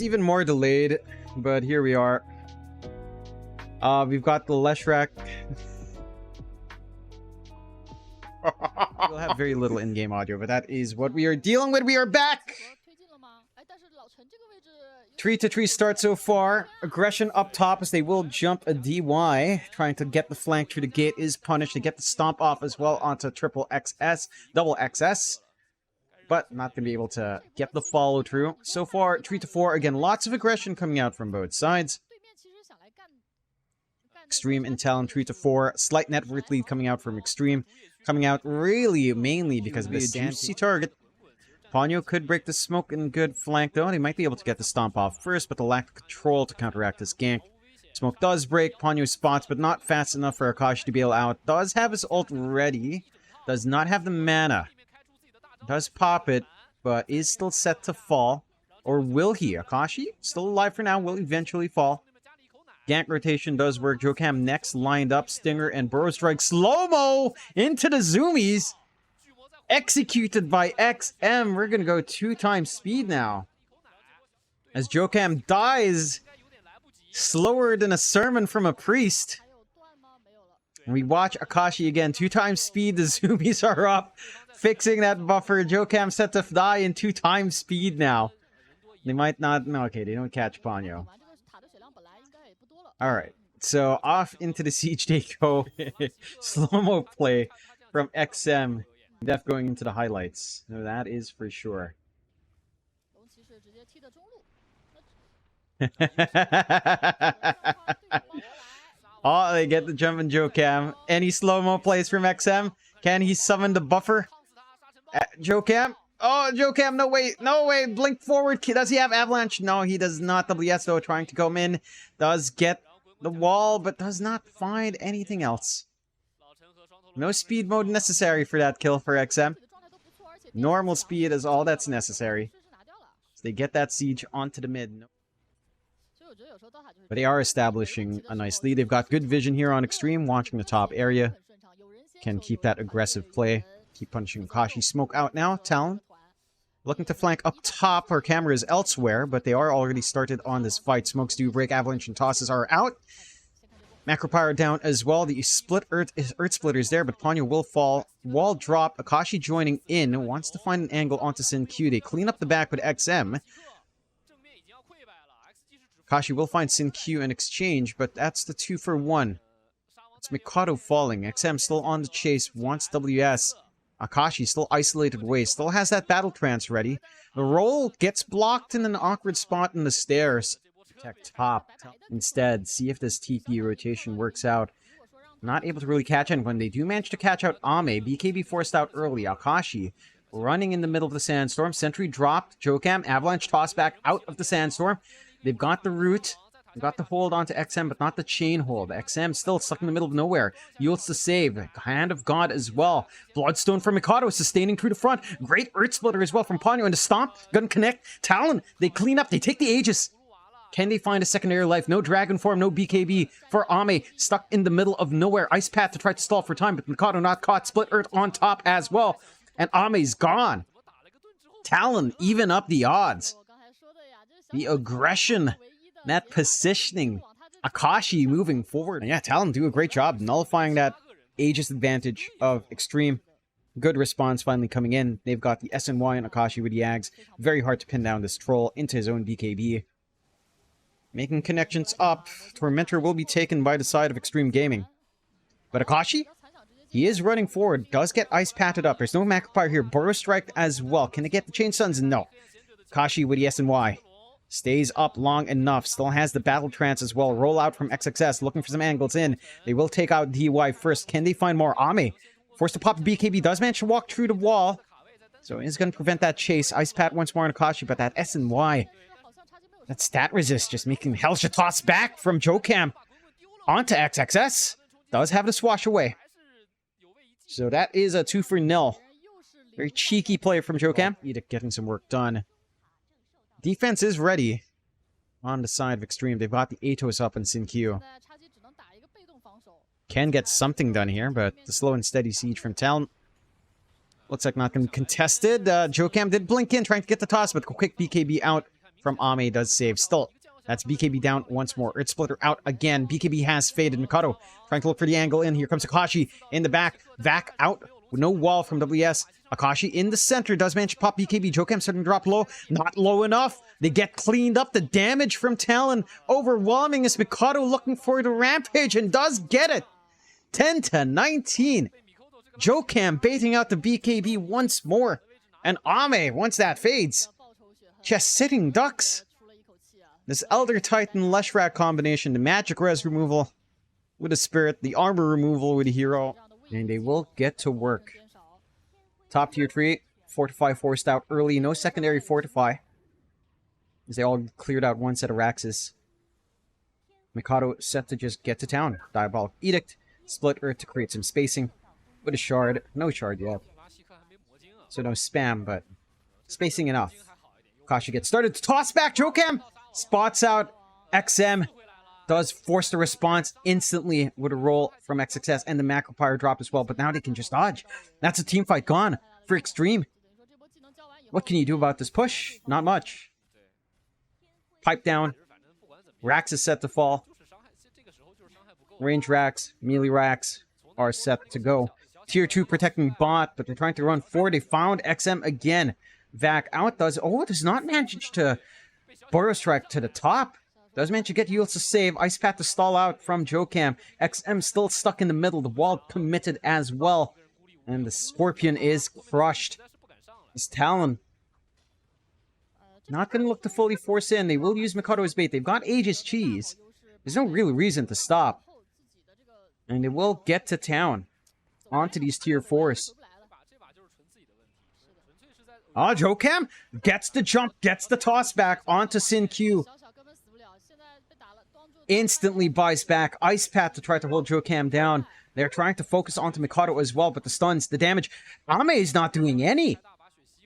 even more delayed, but here we are. We've got the Leshrac. We'll have very little in-game audio, but that is what we are dealing with. We are back! 3-3 start so far. Aggression up top as they will jump a DY. Trying to get the flank through the gate is punished. They get the stomp off as well onto triple XS, double XS. But not going to be able to get the follow through. So far, 3-4. Again, lots of aggression coming out from both sides. Xtreme and Talon 3-4. Slight net worth lead coming out from Xtreme. Coming out really mainly because of the juicy target. Ponyo could break the smoke in good flank though. They might be able to get the stomp off first, but the lack of control to counteract this gank. Smoke does break. Ponyo spots, but not fast enough for Akashi to bail out. Does have his ult ready. Does not have the mana. Does pop it, but is still set to fall. Or will he? Akashi, still alive for now, will eventually fall. Gank rotation does work. Jokam next lined up. Stinger and Burrow Strike. Slow-mo into the zoomies. Executed by XM. We're going to go 2 times speed now. As Jokam dies slower than a sermon from a priest. And we watch Akashi again. 2 times speed. The zoomies are up. Fixing that buffer. Jokam set to die in 2 times speed now. They might not... No, okay, they don't catch Ponyo. Alright, so off into the siege they go. Slow-mo play from XM. Def going into the highlights. No, that is for sure. Oh, they get the jump in Jokam. Any slow-mo plays from XM? Can he summon the buffer? Jokam? Oh, Jokam, no way, no way, blink forward. Does he have avalanche? No, he does not. WS though, trying to come in. Does get the wall, but does not find anything else. No speed mode necessary for that kill for XM. Normal speed is all that's necessary. So they get that siege onto the mid. But they are establishing a nice lead. They've got good vision here on Xtreme, watching the top area. Can keep that aggressive play. Keep punishing Akashi. Smoke out now. Talon looking to flank up top. Our camera is elsewhere, but they are already started on this fight. Smokes do break. Avalanche and tosses are out. Macro Pyro down as well. The split Earth Splitter is there, but Ponyo will fall. Wall drop. Akashi joining in. Wants to find an angle onto Sin Q. They clean up the back with XM. Akashi will find Sin Q in exchange, but that's the 2-for-1. It's MIKOTO falling. XM still on the chase. Wants WS. Akashi still isolated away. Still has that battle trance ready. The roll gets blocked in an awkward spot in the stairs. Protect top instead. See if this TP rotation works out. Not able to really catch anyone. They do manage to catch out AME. BKB forced out early. Akashi running in the middle of the sandstorm. Sentry dropped. Jokam. Avalanche toss back out of the sandstorm. They've got the root. They've got the hold onto XM, but not the chain hold. XM still stuck in the middle of nowhere. Yields to save. Hand of God as well. Bloodstone from MIKOTO sustaining through the front. Great Earth Splitter as well from Ponyo. And the stomp. Gun connect. Talon. They clean up. They take the Aegis. Can they find a secondary life? No Dragon Form, no BKB for AME. Stuck in the middle of nowhere. Ice Path to try to stall for time, but MIKOTO not caught. Split Earth on top as well. And AME's gone. Talon even up the odds. The aggression. That positioning. Akashi moving forward. And yeah, Talon do a great job nullifying that Aegis advantage of Xtreme. Good response finally coming in. They've got the SNY and Akashi with the Ags. Very hard to pin down this troll into his own BKB. Making connections up. Tormentor will be taken by the side of Xtreme Gaming. But Akashi? He is running forward. Does get ice patted up. There's no Macropire here. Burrow Strike as well. Can they get the Chain Suns? No. Akashi with the SNY. Stays up long enough. Still has the Battle Trance as well. Roll out from XXS. Looking for some angles in. They will take out DY first. Can they find more? AME. Forced to pop the BKB. Does manage to walk through the wall. So he's going to prevent that chase. Ice Pat once more on Akashi. But that SNY. That stat resist just making Hellsha toss back from Jokam onto XXS. Does have to swash away. So that is a 2-for-0. Very cheeky play from Jokam. Getting some work done. Defense is ready on the side of Xtreme. They've got the Atos up in Sin Q. Can get something done here, but the slow and steady siege from Talon looks like not going to be contested. Jokam did blink in, trying to get the toss, but quick BKB out from AME does save. Still, that's BKB down once more. Earth Splitter out again. BKB has faded. MIKOTO trying to look for the angle in. Here comes Akashi in the back. Vac out with no wall from WS. Akashi in the center. Does manage to pop BKB. Jokam starting to drop low. Not low enough. They get cleaned up. The damage from Talon overwhelming as MIKOTO looking for the Rampage and does get it. 10 to 19. Jokam baiting out the BKB once more. And AME, once that fades, just sitting ducks. This Elder Titan Leshrac combination, the magic res removal with a spirit, the armor removal with a hero, and they will get to work. Top tier 3, Fortify forced out early, no secondary Fortify, as they all cleared out one set of Raxes. MIKOTO set to just get to town. Diabolic Edict, split Earth to create some spacing with a shard. No shard yet, so no spam, but spacing enough. Akashi gets started to toss back. Jokam spots out XM, does force the response instantly with a roll from XXS and the macro pyre drop as well, but now they can just dodge. That's a team fight gone for Xtreme. What can you do about this push? Not much. Pipe down. Rax is set to fall. Range Rax, melee Rax are set to go. Tier 2 protecting bot, but they're trying to run forward. They found XM again. Vac out does not manage to Burrow Strike to the top. Does manage to get Yules to save. Ice Path to stall out from Jokam. XM still stuck in the middle. The wall committed as well. And the Scorpion is crushed. This Talon not going to look to fully force in. They will use MIKOTO as bait. They've got Aegis Cheese. There's no real reason to stop. And they will get to town. Onto these tier 4s. Jokam gets the jump, gets the toss back onto Sin Q. Instantly buys back. Ice Path to try to hold Jokam down. They're trying to focus onto MIKOTO as well, but the stuns, the damage. AME is not doing any.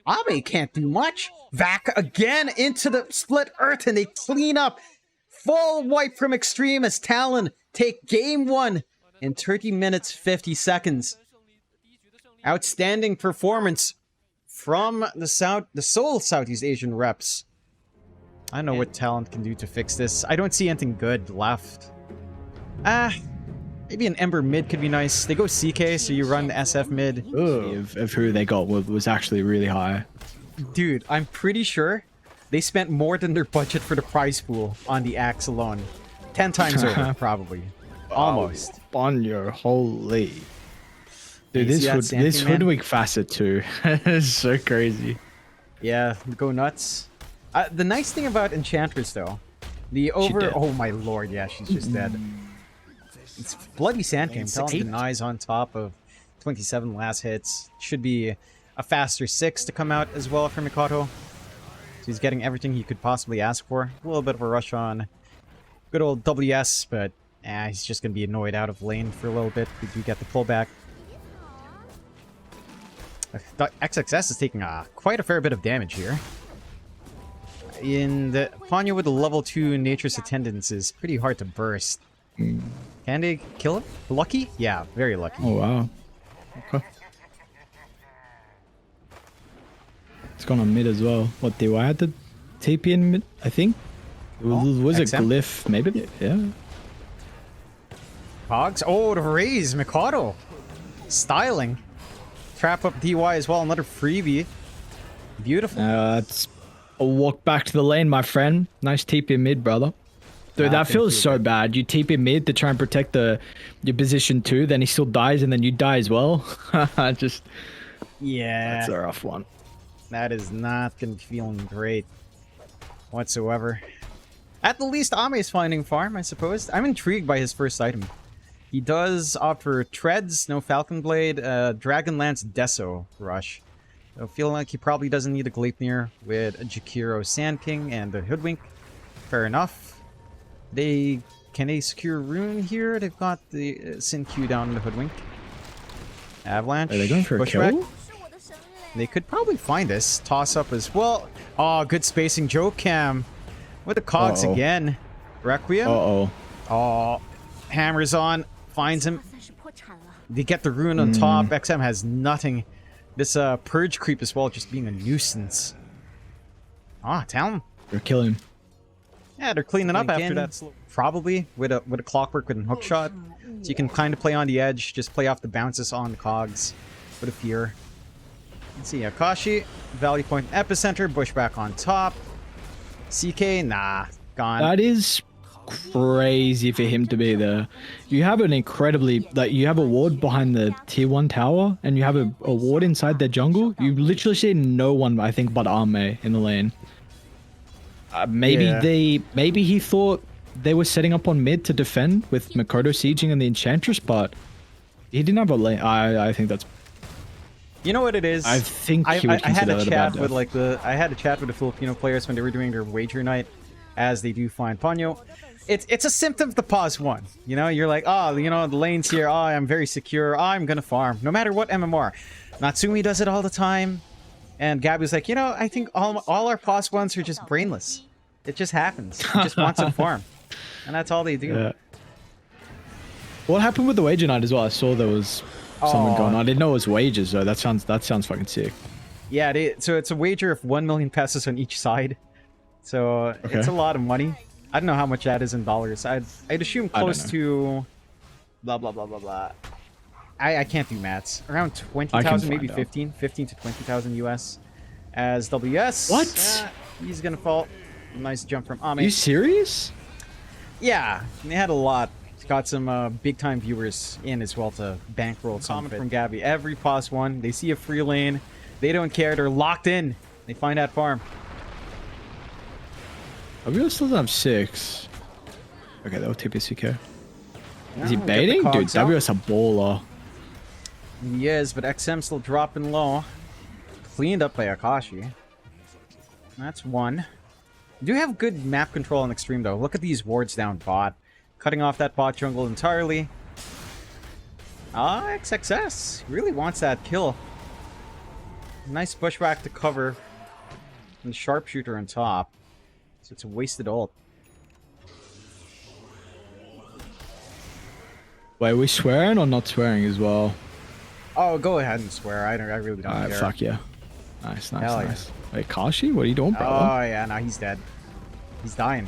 AME can't do much. Vac again into the split Earth, and they clean up. Full wipe from Xtreme as Talon take game 1 in 30 minutes, 50 seconds. Outstanding performance from the Seoul Southeast Asian reps. I don't know what Talon can do to fix this. I don't see anything good left. Maybe an Ember mid could be nice. They go CK, so you run the SF mid. Of who they got was actually really high. Dude, I'm pretty sure they spent more than their budget for the prize pool on the axe alone. 10 times over, probably. Almost. On your holy. Dude, this Hoodwink facet too is so crazy. Yeah, go nuts. The nice thing about Enchantress, though, oh my lord, yeah, she's just dead. It's bloody Sand King. Talon denies on top of 27 last hits. Should be a faster 6 to come out as well for MIKOTO. So he's getting everything he could possibly ask for. A little bit of a rush on good old WS, but he's just going to be annoyed out of lane for a little bit. We do get the pullback. XXS is taking quite a fair bit of damage here. In the Ponyo with the level 2 Nature's Attendance is pretty hard to burst. Can they kill him? Lucky? Yeah, very lucky. Oh wow. Okay. It's gone on mid as well. What, do I have to TP in mid? I think. Was it Glyph? Maybe? Yeah. Hogs? Oh, the raise! MIKOTO! Styling. Trap up DY as well, another freebie. Beautiful. That's a walk back to the lane, my friend. Nice TP mid, brother. Dude, that feels so bad. You TP mid to try and protect your position too, then he still dies, and then you die as well. Just... yeah. That's a rough one. That is not going to be feeling great whatsoever. At the least, AME is finding farm, I suppose. I'm intrigued by his first item. He does offer Treads, no Falcon Blade, Dragonlance Deso Rush. I feel like he probably doesn't need a Gleipnir with a Jakiro Sand King and a Hoodwink. Fair enough. Can they secure Rune here? They've got the Sin Q down in the Hoodwink. Avalanche. Are they going for a kill? They could probably find this. Toss up as well. Oh, good spacing. Jokam with the cogs again. Requiem. Oh, hammers on. Finds him. They get the rune on top. XM has nothing. This purge creep as well, just being a nuisance. Talon Or kill him. Yeah, they're cleaning up after that. Probably with a clockwork and hook shot. So you can kind of play on the edge, just play off the bounces on the cogs with a fear. Let's see, Akashi, Valley Point Epicenter, Bushback on top. CK, nah, gone. That is crazy for him to be there. You have an incredibly, like, you have a ward behind the tier 1 tower, and you have a ward inside their jungle. You literally see no one, I think, but AME in the lane. Maybe he thought they were setting up on mid to defend with MIKOTO sieging and the Enchantress, but he didn't have a lane. I think that's... You know what it is? I think he would I had consider a that a chat bad with death. I had a chat with the Filipino players when they were doing their wager night, as they do find Ponyo. It's a symptom of the pause one. You know, you're like, oh, you know, the lane's here. Oh, I'm very secure. Oh, I'm gonna farm, no matter what MMR. Natsumi does it all the time, and Gabby's like, you know, I think all our pause ones are just brainless. It just happens. He just wants to farm, and that's all they do. Yeah. What happened with the wager night as well? I saw there was something going on. I didn't know it was wages though. That sounds fucking sick. Yeah, so it's a wager of 1 million pesos on each side. So it's a lot of money. I don't know how much that is in dollars. I'd assume close to blah blah blah blah blah. I can't do maths. Around 20,000, maybe 15 to 20,000 US. As WS. What? He's gonna fall. Nice jump from AME. Are you serious? Yeah, they had a lot. Got some big time viewers in as well to bankroll some from Gabby. Every pause one, they see a free lane. They don't care. They're locked in. They find that farm. We still have 6. Okay, that will TPCK. Is he baiting? Dude, WS a baller. He is, but XM still dropping low. Cleaned up by Akashi. That's one. Do have good map control on Xtreme though. Look at these wards down bot. Cutting off that bot jungle entirely. XXS really wants that kill. Nice bushwhack to cover. And sharpshooter on top. So it's a wasted ult. Wait, are we swearing or not swearing as well? Oh, go ahead and swear. I really don't care. Fuck yeah. Nice, nice, Hell nice. Yeah. Wait, Kashi? What are you doing, bro? Oh yeah, no, he's dead. He's dying.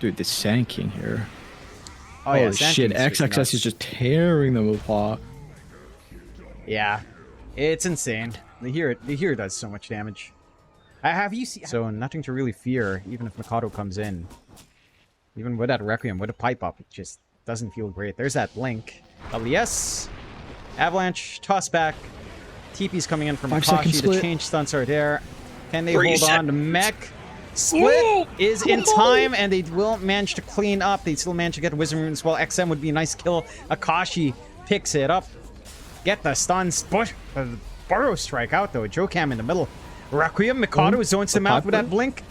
Dude, the Sand here. Oh yeah, holy shit, XXS is just tearing them apart. Yeah, it's insane. The hero does so much damage. Have you seen? So nothing to really fear, even if MIKOTO comes in. Even with that Requiem, with a pipe up, it just doesn't feel great. There's that Blink. WS. Avalanche, toss back. TP's coming in from Akashi. The change stunts are there. Can they hold on to Mech? Split is in time, and they will manage to clean up. They still manage to get Wisdom Runes as well. XM would be a nice kill. Akashi picks it up. Get the stuns. Burrow strike out, though. Jokam in the middle. Requiem, MIKOTO zones him out with that Blink.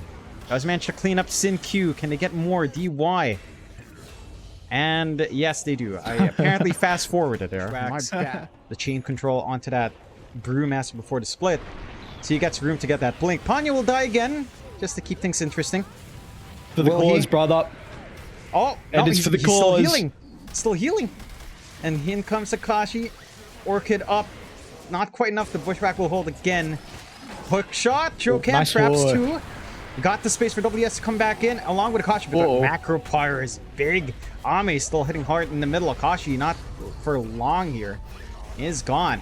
Does manage to clean up Sin Q. Can they get more? DY. And yes, they do. I apparently fast-forwarded there. The chain control onto that Brewmaster before the split. So he gets room to get that Blink. Ponyo will die again, just to keep things interesting. For the cause, brother. Oh, no, he's for the cause. Still healing. Still healing. And in comes Akashi. Orchid up. Not quite enough. The Bushwhack will hold again. Hook shot. Jokam nice traps forward. 2. Got the space for WS to come back in, along with Akashi. But the macro pyre is big. AME still hitting hard in the middle. Akashi not for long here. Is gone.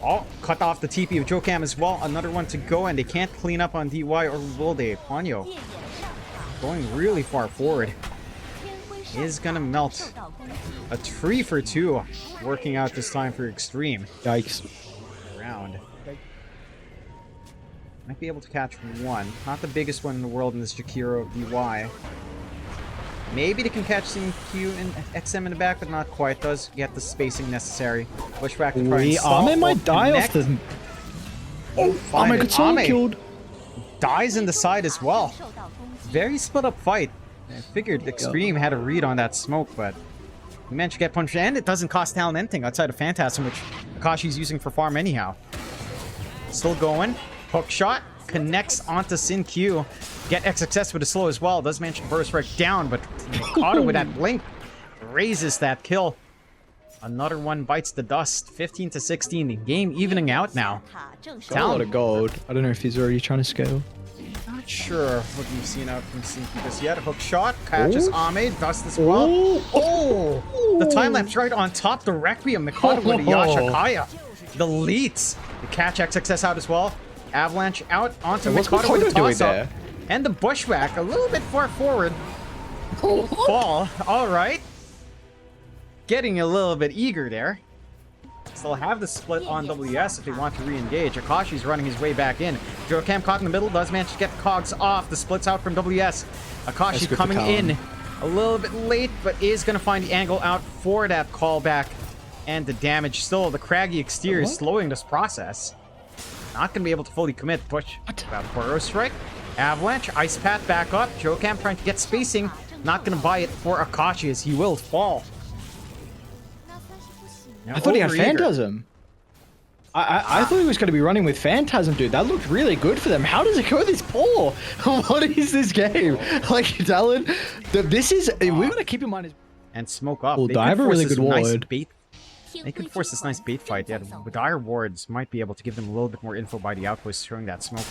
Oh, cut off the TP of Jokam as well. Another one to go, and they can't clean up on DY, or will they? Ponyo going really far forward. Is gonna melt. A 3 for 2 working out this time for Xtreme. Yikes. Round. Might be able to catch one. Not the biggest one in the world in this Jakiro DY. Maybe they can catch some Q and XM in the back, but not quite. Does get the spacing necessary. Bushwhack to try and stall. AME might die off the... Oh, AME got someone killed. Dies in the side as well. Very split up fight. I figured Xtreme had a read on that smoke, but he managed to get punched, and it doesn't cost Talon anything outside of Phantasm, which Akashi's using for farm anyhow. Still going. Hook shot. Connects onto Sin Q. Get XXS with a slow as well. Does manage to burst right down, but MIKOTO with that Blink raises that kill. Another one bites the dust. 15 to 16. The game evening out now. Got a lot of gold. I don't know if he's already trying to scale. Not sure what we've seen out from Sinky just yet. Hook shot, catches AME, dust as well. Oh! The time lapse right on top. The Requiem, MIKOTO with the Yashakaya. The leads. The catch XXS out as well. Avalanche out onto MIKOTO with the toss up. And the bushwhack a little bit far forward. Fall. All right. Getting a little bit eager there. Still have the split on WS if they want to re-engage. Akashi's running his way back in. Jokam caught in the middle, does manage to get cogs off. The split's out from WS. Akashi coming in a little bit late, but is going to find the angle out for that callback. And the damage still. The craggy exterior is slowing this process. Not going to be able to fully commit. Push. About Burrow strike. Avalanche. Ice Path back up. Jokam trying to get spacing. Not going to buy it for Akashi as he will fall. I thought he had Phantasm. I thought he was going to be running with Phantasm, dude. That looked really good for them. How does it go this poor? What is this game? Like, Talon, this is... We're going to keep in mind... And smoke up. Well, I have a really good ward. They could force this nice bait fight. Yeah, the dire wards might be able to give them a little bit more info by the outpost showing that smoke.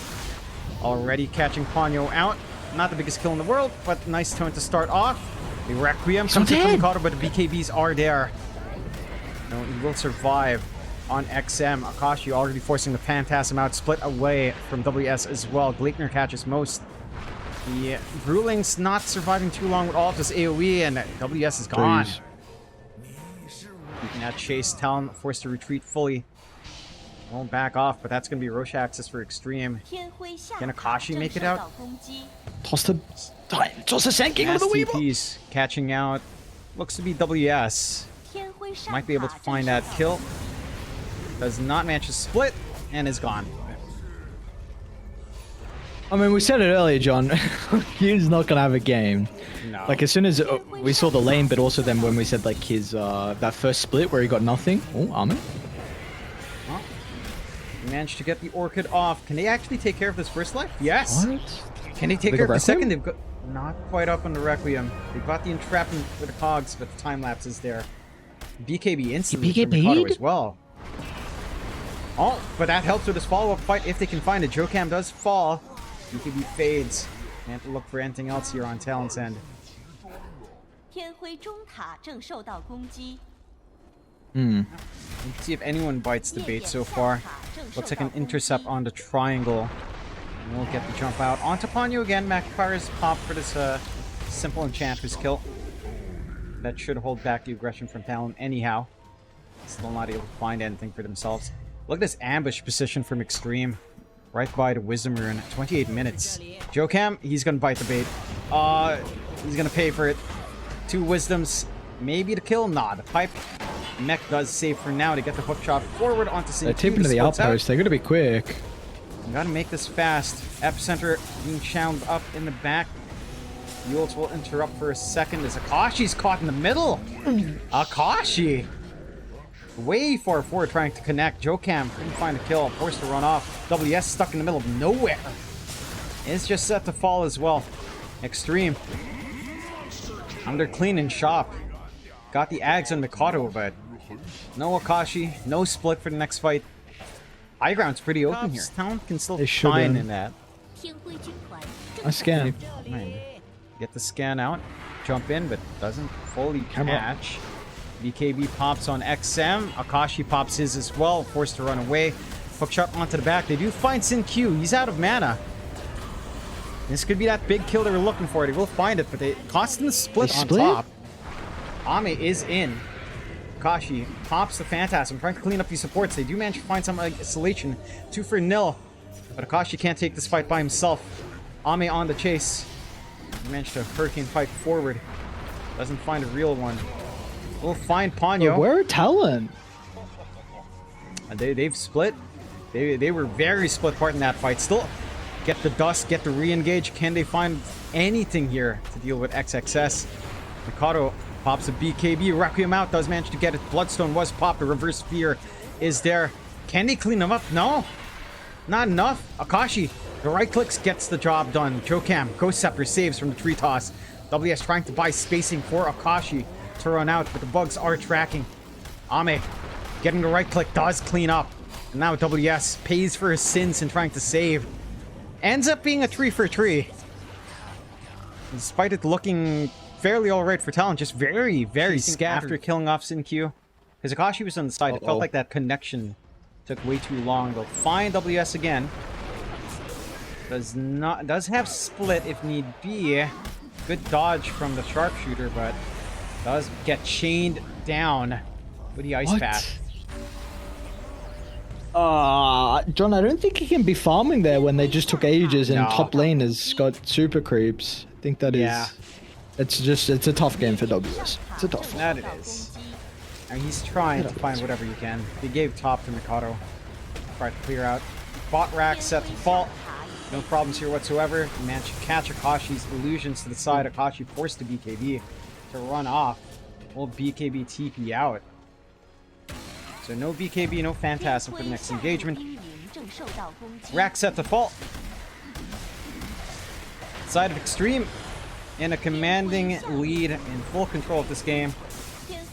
Already catching Ponyo out. Not the biggest kill in the world, but nice tone to start off. The Requiem comes in from MIKOTO, but the BKBs are there. No, he will survive on XM. Akashi already forcing the Phantasm out, split away from WS as well. Gleipnir catches most. The Bruling's not surviving too long with all of this AoE, and WS is gone. Keeping that chase. Talon forced to retreat fully. Won't back off, but that's going to be Rosh access for Xtreme. Can Akashi make it out? Toss the Senking with the STPs catching out. Looks to be WS. Might be able to find that kill. Does not manage to split and is gone. I mean, we said it earlier, John. He's not gonna have a game. No. Like as soon as we saw the lane, but also then when we said like his that first split where he got nothing. Oh, AME. Well, he managed to get the Orchid off. Can they actually take care of this first life? Yes. What? Can they take care of the second? They've got not quite up on the Requiem. They've got the entrapment with the cogs, but the time lapse is there. BKB instantly from MIKOTO as well. Oh, but that helps with this follow-up fight if they can find it. Jokam does fall. BKB fades. Can't look for anything else here on Talon's end. Let's see if anyone bites the bait so far. Looks like an intercept on the triangle. And we'll get the jump out. Onto Ponyo again. Macfar's pop for this simple Enchantress kill. That should hold back the aggression from Talon anyhow. Still not able to find anything for themselves. Look at this ambush position from Xtreme. Right by the Wisdom Rune. 28 minutes. Jokam, he's gonna bite the bait. He's gonna pay for it. 2 Wisdoms. Maybe the kill? Nah, the pipe. Mech does save for now to get the hook shot forward onto Sin. They're tipping to the outpost. They're gonna be quick. Gotta make this fast. Epicenter being channeled up in the back. Yules will interrupt for a second as Akashi's caught in the middle. Akashi! Way far forward trying to connect. Jokam couldn't find a kill. Forced to run off. WS stuck in the middle of nowhere. It's just set to fall as well. Xtreme. Under clean and shop. Got the Ags on MIKOTO, but no Akashi. No split for the next fight. High ground's pretty open here. Talon can still shine in that. I scan. Get the scan out, jump in, but doesn't fully catch. BKB pops on XM. Akashi pops his as well, forced to run away. Hook shot onto the back. They do find Sin Q. He's out of mana. This could be that big kill they were looking for. They will find it, but they costing the split on top. AME is in. Akashi pops the Phantasm, trying to clean up these supports. They do manage to find some isolation. 2-0. But Akashi can't take this fight by himself. AME on the chase. He managed to hurricane fight forward. Doesn't find a real one. We'll find Ponyo. Where are Talon? They've split. They were very split part in that fight. Still get the dust, get the re-engage. Can they find anything here to deal with XXS? MIKOTO pops a BKB. Requiem out. Does manage to get it. Bloodstone was popped. The reverse fear is there. Can they clean them up? No. Not enough. Akashi. The right clicks gets the job done. Jokam, Ghost Scepter saves from the tree toss. WS trying to buy spacing for Akashi to run out, but the bugs are tracking. AME getting the right click does clean up. And now WS pays for his sins in trying to save. Ends up being a 3 for 3. Despite it looking fairly alright for Talon, just very, very scattered after killing off Sin-Q. Because Akashi was on the side, it felt like that connection took way too long. They'll find WS again. Does have split if need be. Good dodge from the sharpshooter, but does get chained down with the ice path. John, I don't think he can be farming there when they just took ages and top lane has got super creeps. I think that is... It's a tough game for WS. It's a tough one. That it is. And he's trying to find whatever you can. They gave top to MIKOTO. Tried to clear out. Bot rack set to fault. No problems here whatsoever. Managed to catch Akashi's illusions to the side. Akashi forced the BKB to run off. Will BKB TP out. So no BKB, no Phantasm for the next engagement. Rack set to fault. Side of Xtreme in a commanding lead, in full control of this game.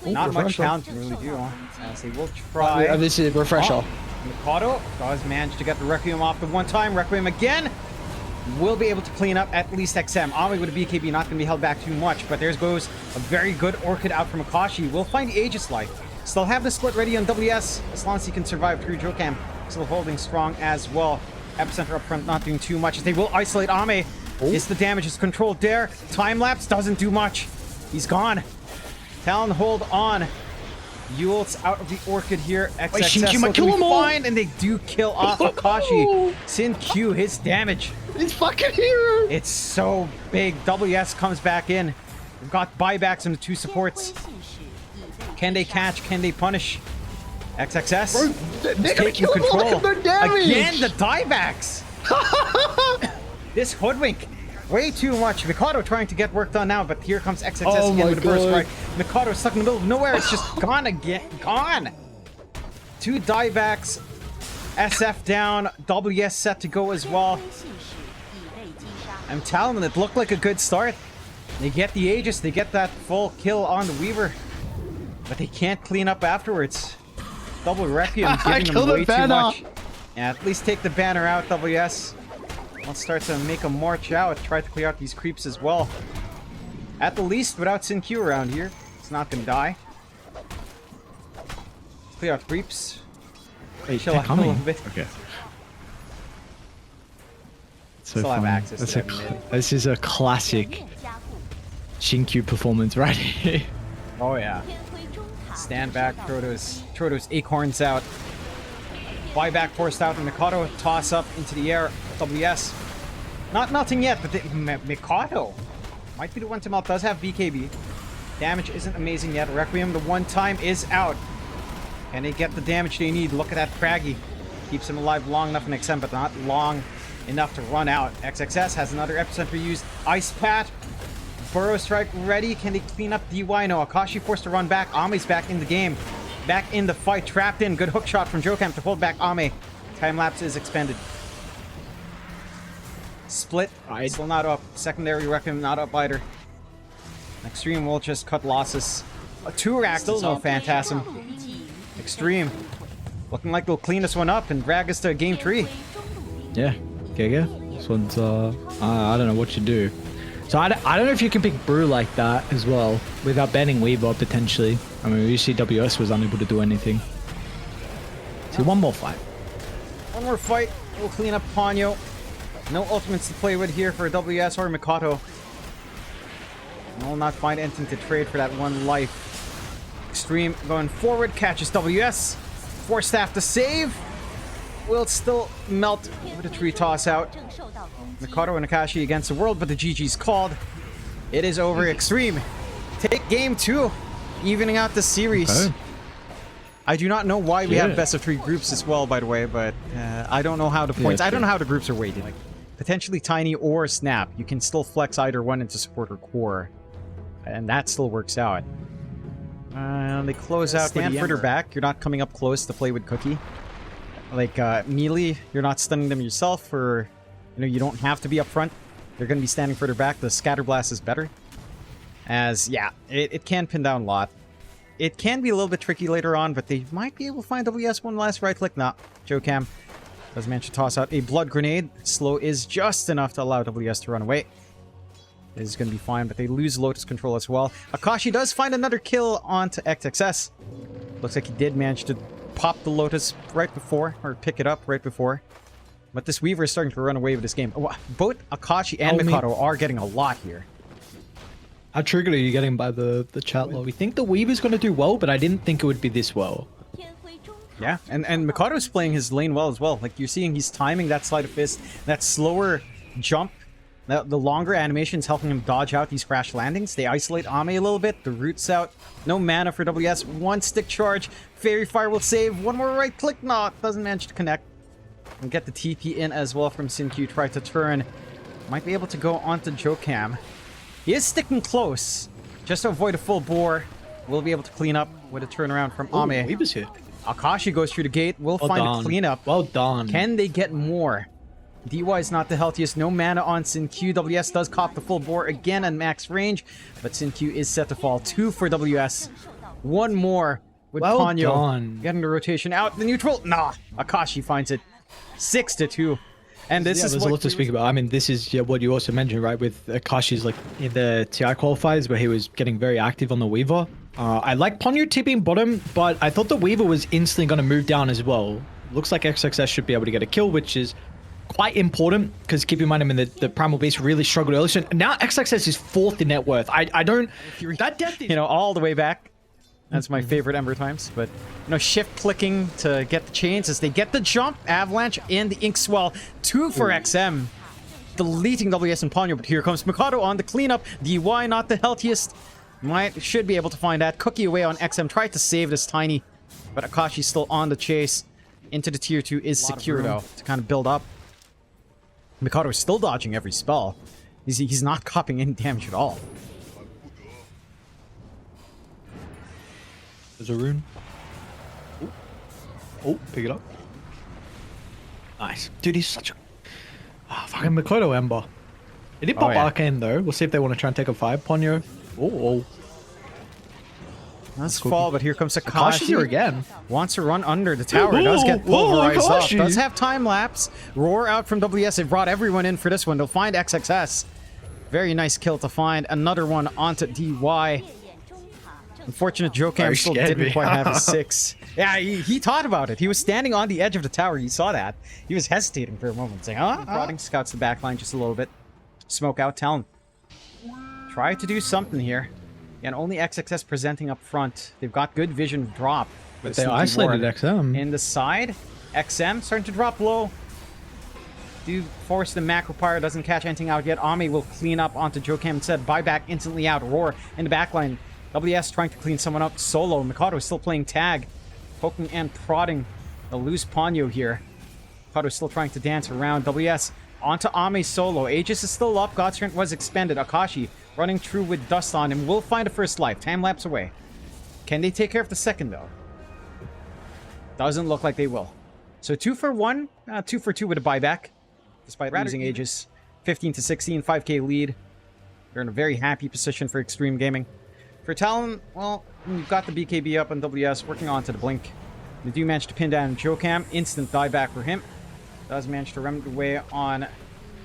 Not much talent to really do, as they will try. This is refresher. MIKOTO does manage to get the Requiem off the one time. Requiem again will be able to clean up at least XM. AME with a BKB not going to be held back too much, but there goes a very good Orchid out from Akashi. We'll find Aegis Life. Still have the split ready on WS, as long as he can survive through Jokam. Still holding strong as well. Epicenter up front not doing too much, as they will isolate AME. Is the damage is controlled there. Time lapse doesn't do much. He's gone. Talon hold on. Yult's out of the Orchid here. XXS looking fine, and they do kill off Akashi. Sin-Q, his damage. He's fucking here. It's so big. WS comes back in. We've got buybacks on the two supports. Can they catch? Can they punish? XXS is taking control. Again, the diebacks. This hoodwink. Way too much. MIKOTO trying to get work done now, but here comes XXS again with a burst right. MIKOTO stuck in the middle of nowhere. It's just gone again. Gone. Two diebacks. SF down. WS set to go as well. I'm telling them, it looked like a good start. They get the Aegis. They get that full kill on the Weaver. But they can't clean up afterwards. Double Requiem giving them way too much. Yeah, at least take the banner out, WS. Let's start to make a march out. Try to clear out these creeps as well. At the least, without Sin-Q around here, it's not gonna die. Let's clear out creeps. Wait, chill out a little bit. Okay. So Still have access That's to that mid. This is a classic Sin-Q performance right here. Oh yeah. Stand back, throw those acorns out. Buyback forced out, and MIKOTO toss up into the air. WS. Nothing yet, but MIKOTO might be the one to melt. Does have BKB. Damage isn't amazing yet. Requiem, the one time, is out. Can they get the damage they need? Look at that Craggy. Keeps him alive long enough in XM, but not long enough to run out. XXS has another Epicenter used. Ice Pat. Burrow Strike ready. Can they clean up DY? No. Akashi forced to run back. AME's back in the game. Back in the fight. Trapped in. Good hook shot from Jokam to hold back AME. Time lapse is expended. Split. Still not up. Secondary Requiem not up either. Xtreme will just cut losses. A 2-rack. Still no Phantasm. Xtreme. Looking like they'll clean this one up and drag us to game 3. Yeah. Okay. This one's I don't know what you do. So I don't know if you can pick Brew like that as well without banning Weaver potentially. I mean, we see WS was unable to do anything. See, one more fight. One more fight. We'll clean up Ponyo. No ultimates to play with here for WS or MIKOTO. We'll not find anything to trade for that one life. Xtreme going forward, catches WS. Force staff to save. Will still melt with a tree toss out. MIKOTO and Akashi against the world, but the GG's called. It is over. Xtreme take game 2, evening out the series. Okay. I do not know why we have best of 3 groups as well, by the way, but I don't know how the points. I don't know how the groups are weighted. Potentially Tiny or Snap. You can still flex either one into support or core, and that still works out. They close out. Stand further back. You're not coming up close to play with Cookie. Like melee, you're not stunning them yourself, or you don't have to be up front. They're going to be standing further back. The Scatter Blast is better. As yeah, it can pin down a lot. It can be a little bit tricky later on, but they might be able to find WS one last right click. Nah, Jokam Does manage to toss out a blood grenade. Slow is just enough to allow WS to run away. This is going to be fine, but they lose Lotus control as well. Akashi does find another kill onto XXS. Looks like he did manage to pop the Lotus right before, or pick it up right before. But this Weaver is starting to run away with this game. Both Akashi and MIKOTO are getting a lot here. How triggered are you getting by the chat log? We think the Weaver's going to do well, but I didn't think it would be this well. Yeah, and MIKOTO's playing his lane well as well. Like, you're seeing he's timing that sleight of fist, that slower jump, the longer animations helping him dodge out these crash landings. They isolate AME a little bit, the root's out, no mana for WS, one stick charge, Fairy Fire will save, one more right click, no, doesn't manage to connect. And get the TP in as well from SinQ, try to turn, might be able to go onto Jokam. He is sticking close, just to avoid a full bore. We'll be able to clean up with a turnaround from AME. Weaver's here. Akashi goes through the gate. We'll find a cleanup. Well done. Can they get more? DY is not the healthiest. No mana on SinQ. WS does cop the full bore again and max range, but SinQ is set to fall. 2 for WS. One more with Ponyo. Getting the rotation out. The neutral. Nah. Akashi finds it. 6-2. And this is there's a lot to speak about. I mean, this is what you also mentioned, right? With Akashi's, like, in the TI qualifiers where he was getting very active on the Weaver. I like Ponyo tipping bottom, but I thought the Weaver was instantly going to move down as well. Looks like XXS should be able to get a kill, which is quite important, because keep in mind, I mean, the Primal Beast really struggled earlier. So now XXS is 4th in net worth. I don't... That death is... You know, all the way back. That's my favorite Ember times. But, you know, shift clicking to get the chains as they get the jump. Avalanche and the Ink Swell. 2 for XM. Deleting WS and Ponyo, but here comes MIKOTO on the cleanup. DY not the healthiest. Should be able to find that. Cookie away on XM. Tried to save this Tiny, but Akashi's still on the chase. Into the tier 2 is secure, though, to kind of build up. MIKOTO is still dodging every spell. He's not copying any damage at all. There's a rune. Oh, pick it up. Nice. Dude, he's such a... fucking MIKOTO Ember. It did pop Arcane, though. We'll see if they want to try and take a 5. Ponyo. Oh. Let's fall, but here comes Akashi here again. Wants to run under the tower. Does get pulverized off. Does have time lapse. Roar out from WS. They brought everyone in for this one. They'll find XXS. Very nice kill to find. Another one onto DY. Unfortunate Jokam still didn't quite have his 6. Yeah, he thought about it. He was standing on the edge of the tower. You saw that. He was hesitating for a moment, saying, prodding scouts the backline just a little bit. Smoke out Talon. Try to do something here. And only XXS presenting up front. They've got good vision drop. But they isolated XM. In the side, XM starting to drop low. Do force the macro fire, doesn't catch anything out yet. AME will clean up onto Jokam instead. Buyback instantly out. Roar in the backline. WS trying to clean someone up solo. MIKOTO is still playing tag. Poking and prodding. They'll lose Ponyo here. MIKOTO is still trying to dance around. WS onto AME solo. Aegis is still up. God's Strength was expended. Akashi running through with dust on him. Will find a first life. Time lapse away. Can they take care of the second, though? Doesn't look like they will. So 2 for 1. 2 for 2 with a buyback. Despite losing Aegis. 15-16. 5k lead. They're in a very happy position for Xtreme Gaming. For Talon, well, you've got the BKB up on WS, working on to the Blink. They do manage to pin down Jokam. Instant dieback for him. Does manage to remedy away on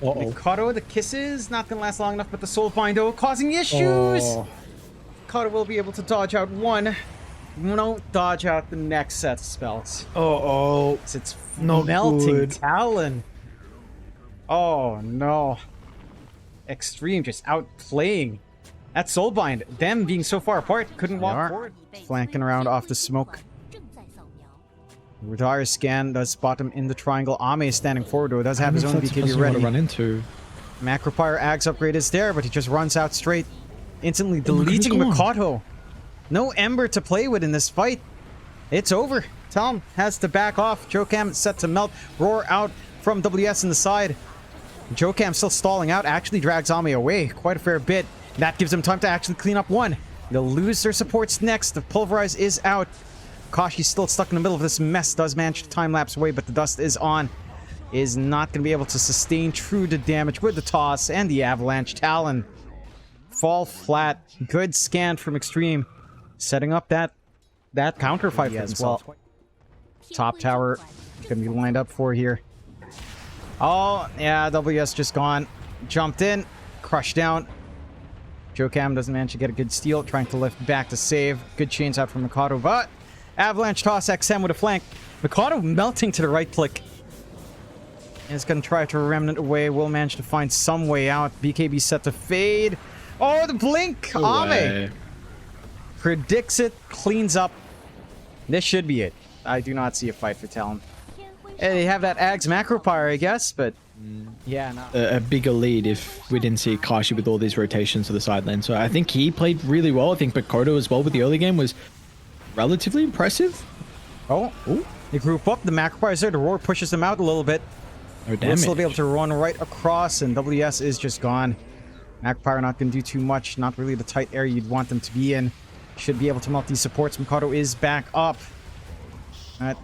MIKOTO. The kisses, not going to last long enough, but the Soul Bindo causing issues! MIKOTO will be able to dodge out one. Won't dodge out the next set of spells. It's melting Talon. Oh, no. Xtreme just outplaying. That Soulbind, them being so far apart, couldn't walk forward. Flanking around off the smoke. Radar scan does spot him in the triangle. AME is standing forward, though. Does have his own BKB ready. Run into. Macropyre Ags upgrade is there, but he just runs out straight. Instantly deleting MIKOTO. No Ember to play with in this fight. It's over. Talon has to back off. Jokam set to melt. Roar out from WS in the side. Jokam still stalling out. Actually drags AME away quite a fair bit. That gives them time to actually clean up one. They'll lose their supports next. The Pulverize is out. Kashi's still stuck in the middle of this mess. Does manage to time-lapse away, but the dust is on. Is not going to be able to sustain true to damage with the toss and the avalanche. Talon fall flat. Good scan from Xtreme. Setting up that counter fight as well. Top tower going to be lined up for here. Oh, yeah, WS just gone. Jumped in, crushed down. JoeCam doesn't manage to get a good steal, trying to lift back to save. Good chains out from MIKOTO, but Avalanche toss XM with a flank. MIKOTO melting to the right click. Is going to try to remnant away. Will manage to find some way out. BKB set to fade. Oh, the blink! AME predicts it, cleans up. This should be it. I do not see a fight for Talon. Hey, they have that Ags macro fire, I guess, but yeah, no. A bigger lead if we didn't see Kashi with all these rotations to the side lane. So I think he played really well. I think MIKOTO as well with the early game was relatively impressive. Oh, they group up. The macro fire is there. The roar pushes them out a little bit. No We'll damage. still be able to run right across, and WS is just gone. Macfire not going to do too much. Not really the tight area you'd want them to be in. Should be able to melt these supports. MIKOTO is back up.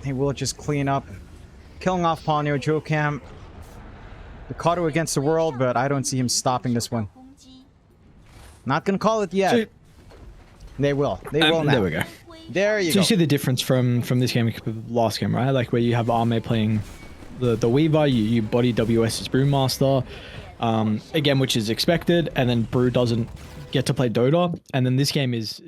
He will just clean up. Killing off Ponyo. JoeCam. MIKOTO against the world, but I don't see him stopping this one. Not going to call it yet. So, they will. They will now. there we go. There you So go. you see the difference from this game to the last game, right? Like where you have AME playing the Weaver, you body WS's Brewmaster, again, which is expected, and then Brew doesn't get to play Dota, and then this game is